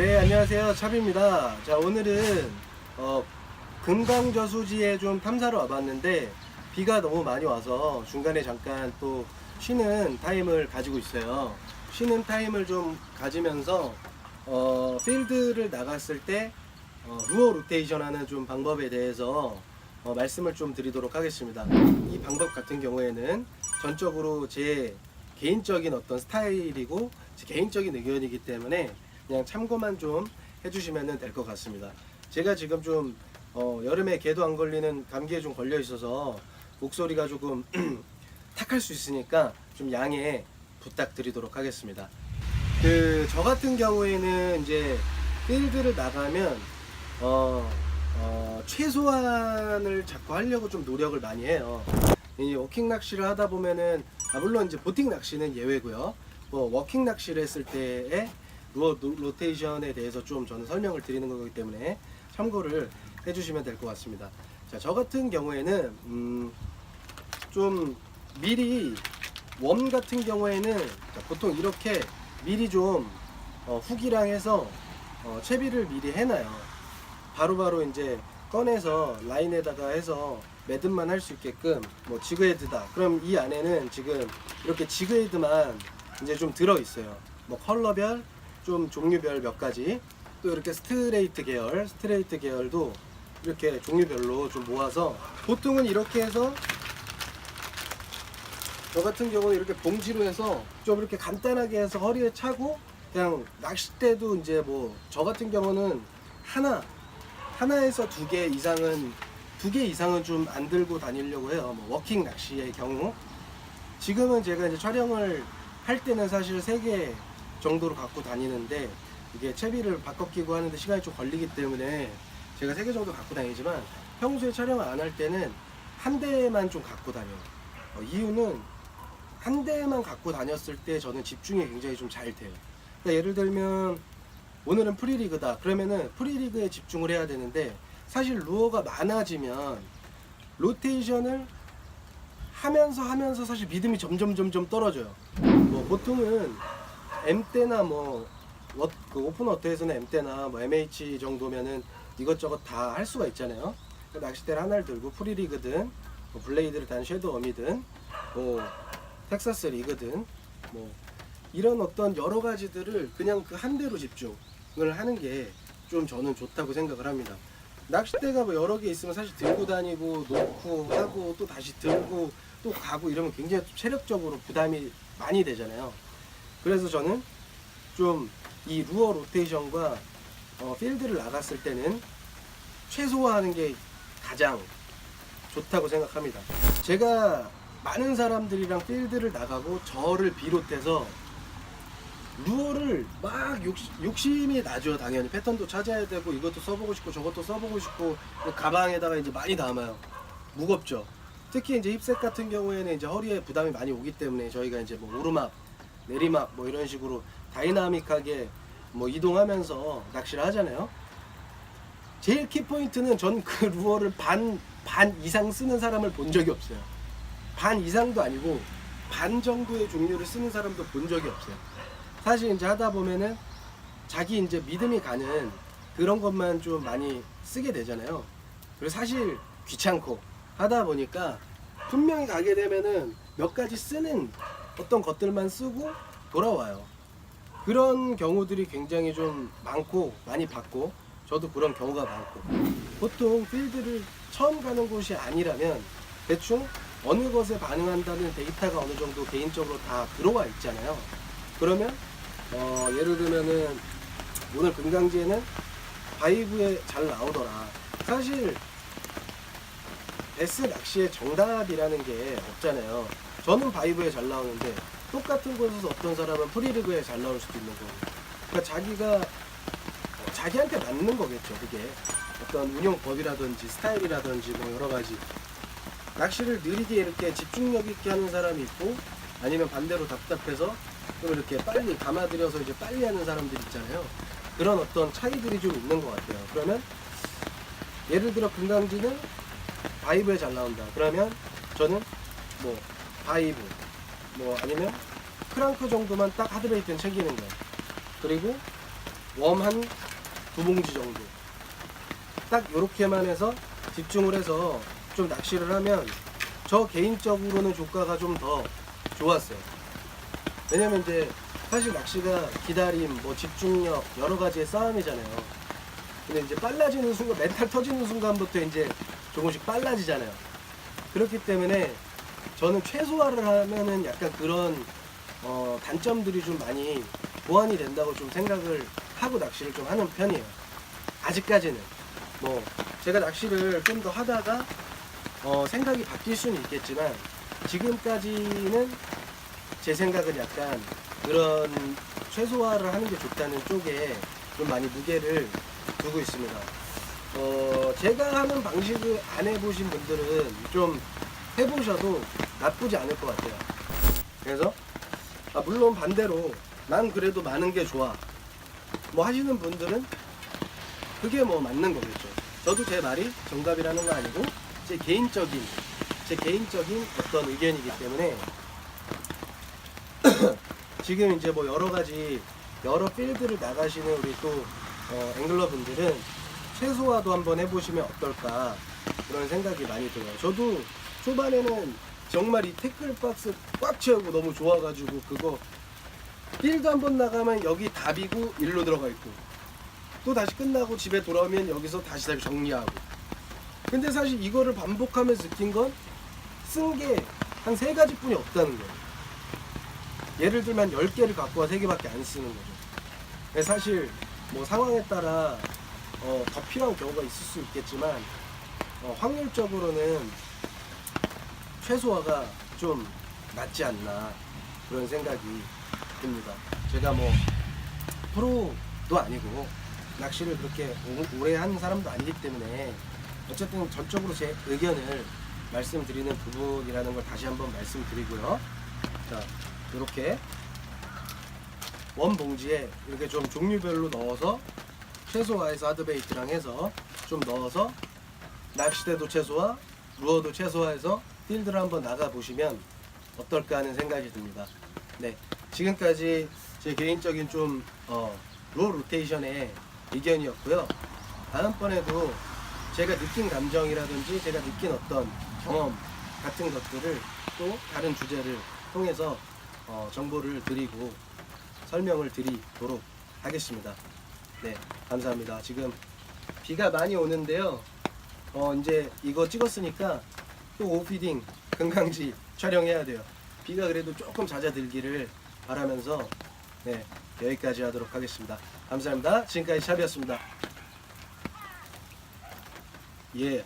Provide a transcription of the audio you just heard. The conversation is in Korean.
네, 안녕하세요. 차비입니다. 자, 오늘은 금강저수지에 좀 탐사를 와봤는데 비가 너무 많이 와서 중간에 잠깐 또 쉬는 타임을 가지고 있어요. 쉬는 타임을 좀 가지면서 필드를 나갔을 때 루어 로테이션 하는 좀 방법에 대해서 말씀을 좀 드리도록 하겠습니다. 이 방법 같은 경우에는 전적으로 제 개인적인 어떤 스타일이고 제 개인적인 의견이기 때문에 그냥 참고만 좀 해주시면 될 것 같습니다. 제가 지금 좀 여름에 개도 안 걸리는 감기에 좀 걸려 있어서 목소리가 조금 탁할 수 있으니까 좀 양해 부탁드리도록 하겠습니다. 저 같은 경우에는 이제 필드를 나가면 최소한을 자꾸 하려고 좀 노력을 많이 해요. 이 워킹 낚시를 하다 보면은 물론 이제 보팅 낚시는 예외고요. 워킹 낚시를 했을 때의 루어 로테이션에 대해서 좀 저는 설명을 드리는 거기 때문에 참고를 해주시면 될 것 같습니다. 자, 저 같은 경우에는 좀 미리 웜 같은 경우에는 보통 이렇게 미리 좀 훅이랑 해서 채비를 미리 해놔요. 바로바로 이제 꺼내서 라인에다가 해서 매듭만 할 수 있게끔 지그헤드다. 그럼 이 안에는 지금 이렇게 지그헤드만 이제 좀 들어 있어요. 컬러별, 좀 종류별 몇 가지, 또 이렇게 스트레이트 계열도 이렇게 종류별로 좀 모아서 보통은 이렇게 해서 저 같은 경우는 이렇게 봉지로 해서 좀 이렇게 간단하게 해서 허리에 차고 그냥 낚싯대도 이제 저 같은 경우는 하나에서 두 개 이상은 좀 안 들고 다니려고 해요. 워킹 낚시의 경우. 지금은 제가 이제 촬영을 할 때는 사실 3개 정도로 갖고 다니는데 이게 채비를 바꿔 끼고 하는데 시간이 좀 걸리기 때문에 제가 3개 정도 갖고 다니지만 평소에 촬영을 안 할 때는 한 대만 좀 갖고 다녀요. 이유는 한 대만 갖고 다녔을 때 저는 집중이 굉장히 좀 잘 돼요. 그러니까 예를 들면 오늘은 프리리그다. 그러면은 프리리그에 집중을 해야 되는데 사실 루어가 많아지면 로테이션을 하면서 사실 믿음이 점점 떨어져요. 보통은 M대나 오픈 워터에서는 M대나 MH 정도면은 이것저것 다 할 수가 있잖아요. 그러니까 낚싯대를 하나를 들고 프리리그든 블레이드를 단 섀도우어미든 텍사스 리그든 이런 어떤 여러 가지들을 그냥 그 한 대로 집중을 하는 게 좀 저는 좋다고 생각을 합니다. 낚싯대가 여러 개 있으면 사실 들고 다니고 놓고 하고 또 다시 들고 또 가고 이러면 굉장히 체력적으로 부담이 많이 되잖아요. 그래서 저는 좀 이 루어 로테이션과 필드를 나갔을 때는 최소화하는 게 가장 좋다고 생각합니다. 제가 많은 사람들이랑 필드를 나가고 저를 비롯해서 루어를 막 욕심이 나죠. 당연히 패턴도 찾아야 되고 이것도 써보고 싶고 저것도 써보고 싶고 가방에다가 이제 많이 담아요. 무겁죠. 특히 이제 힙색 같은 경우에는 이제 허리에 부담이 많이 오기 때문에 저희가 이제 오르막, 내리막 이런 식으로 다이나믹하게 이동하면서 낚시를 하잖아요. 제일 키포인트는 전 그 루어를 반 이상 쓰는 사람을 본 적이 없어요. 반 이상도 아니고 반 정도의 종류를 쓰는 사람도 본 적이 없어요. 사실 이제 하다 보면은 자기 이제 믿음이 가는 그런 것만 좀 많이 쓰게 되잖아요. 그래서 사실 귀찮고 하다 보니까 분명히 가게 되면은 몇 가지 쓰는 어떤 것들만 쓰고 돌아와요. 그런 경우들이 굉장히 좀 많고 많이 봤고 저도 그런 경우가 많고 보통 필드를 처음 가는 곳이 아니라면 대충 어느 것에 반응한다는 데이터가 어느 정도 개인적으로 다 들어와 있잖아요. 그러면 예를 들면은 오늘 금강지에는 바이브에 잘 나오더라. 사실 베스 낚시의 정답이라는 게 없잖아요. 저는 바이브에 잘 나오는데 똑같은 곳에서 어떤 사람은 프리리그에 잘 나올 수도 있는 거고. 그러니까 자기한테 맞는 거겠죠. 그게 어떤 운영법이라든지 스타일이라든지 여러 가지. 낚시를 느리게 이렇게 집중력 있게 하는 사람이 있고 아니면 반대로 답답해서 좀 이렇게 빨리 감아들여서 이제 빨리 하는 사람들 있잖아요. 그런 어떤 차이들이 좀 있는 것 같아요. 그러면 예를 들어 금강지는 바이브에 잘 나온다. 그러면 저는 바이브 아니면 크랑크 정도만 딱 하드베이트는 챙기는 거예요. 그리고 웜 한 두 봉지 정도 딱 요렇게만 해서 집중을 해서 좀 낚시를 하면 저 개인적으로는 조과가 좀 더 좋았어요. 왜냐면 이제 사실 낚시가 기다림, 뭐 집중력 여러 가지의 싸움이잖아요. 근데 이제 빨라지는 순간, 멘탈 터지는 순간부터 이제 조금씩 빨라지잖아요. 그렇기 때문에 저는 최소화를 하면은 약간 그런 단점들이 좀 많이 보완이 된다고 좀 생각을 하고 낚시를 좀 하는 편이에요. 아직까지는. 뭐 제가 낚시를 좀 더 하다가 생각이 바뀔 수는 있겠지만 지금까지는 제 생각은 약간 그런 최소화를 하는 게 좋다는 쪽에 좀 많이 무게를 두고 있습니다. 제가 하는 방식을 안 해보신 분들은 좀 해보셔도 나쁘지 않을 것 같아요. 그래서 물론 반대로 난 그래도 많은 게 좋아 뭐 하시는 분들은 그게 뭐 맞는 거겠죠. 저도 제 말이 정답이라는 거 아니고 제 개인적인 어떤 의견이기 때문에 지금 이제 뭐 여러 가지 여러 필드를 나가시는 우리 또 앵글러 분들은 최소화도 한번 해보시면 어떨까 그런 생각이 많이 들어요. 저도 초반에는 정말 이 태클 박스 꽉 채우고 너무 좋아가지고 그거 필드 한번 나가면 여기 답이고 일로 들어가 있고 또 다시 끝나고 집에 돌아오면 여기서 다시 정리하고. 근데 사실 이거를 반복하면서 느낀 건 쓴 게 한 3가지뿐이 없다는 거예요. 예를 들면 10개를 갖고 와 3개밖에 안 쓰는 거죠. 그래서 사실 뭐 상황에 따라 더 필요한 경우가 있을 수 있겠지만 확률적으로는 최소화가 좀 낫지 않나 그런 생각이 듭니다. 제가 뭐 프로도 아니고 낚시를 그렇게 오래 한 사람도 아니기 때문에 어쨌든 전적으로 제 의견을 말씀드리는 부분이라는 걸 다시 한번 말씀드리고요. 자, 이렇게 원 봉지에 이렇게 좀 종류별로 넣어서 최소화해서 하드베이트랑 해서 좀 넣어서 낚시대도 최소화, 루어도 최소화해서 필드를 한번 나가 보시면 어떨까 하는 생각이 듭니다. 네, 지금까지 제 개인적인 좀 루어 로테이션의 의견이었고요. 다음번에도 제가 느낀 감정이라든지 제가 느낀 어떤 경험 같은 것들을 또 다른 주제를 통해서 정보를 드리고 설명을 드리도록 하겠습니다. 네, 감사합니다. 지금 비가 많이 오는데요. 이제 이거 찍었으니까 또 오피딩 금강지 촬영해야 돼요. 비가 그래도 조금 잦아들기를 바라면서 네, 여기까지 하도록 하겠습니다. 감사합니다. 지금까지 샵이었습니다. 예.